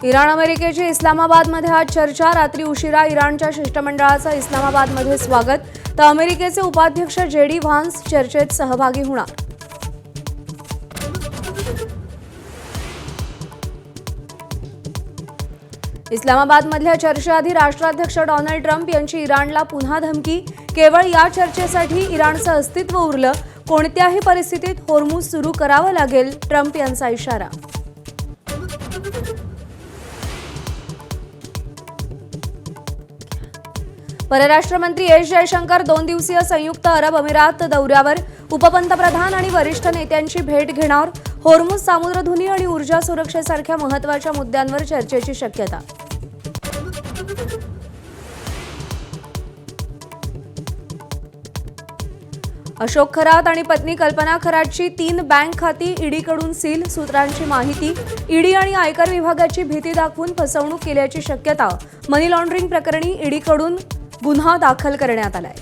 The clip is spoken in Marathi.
इराण अमेरिकेची इस्लामाबादमध्ये आज चर्चा। रात्री उशिरा इराणच्या शिष्टमंडळाचं इस्लामाबादमध्ये स्वागत, तर अमेरिकेचे उपाध्यक्ष जेडी व्हान्स चर्चेत सहभागी होणार। इस्लामाबादमधल्या चर्चेआधी राष्ट्राध्यक्ष डोनाल्ड ट्रम्प यांची इराणला पुन्हा धमकी। केवळ या चर्चेसाठी इराणचं अस्तित्व उरलं, कोणत्याही परिस्थितीत होर्मुझ सुरू करावं लागेल, ट्रम्प यांचा इशारा। परराष्ट्र मंत्री एस जयशंकर 2 दिवसीय संयुक्त अरब अमिरात दौऱ्यावर। उपपंतप्रधान आणि वरिष्ठ नेत्यांची भेट घेणार। होर्मुझ सामुद्रधुनी आणि ऊर्जा सुरक्षेसारख्या महत्त्वाच्या मुद्द्यांवर चर्चेची शक्यता। अशोक खरात आणि पत्नी कल्पना खरातची 3 बँक खाती ईडीकडून सील। सूत्रांची माहिती, ईडी आणि आयकर विभागाची भीती दाखवून फसवणूक केल्याची शक्यता। मनी लॉन्ड्रिंग प्रकरणी ईडीकडून गुन्हा दाखल करण्यात आलाय।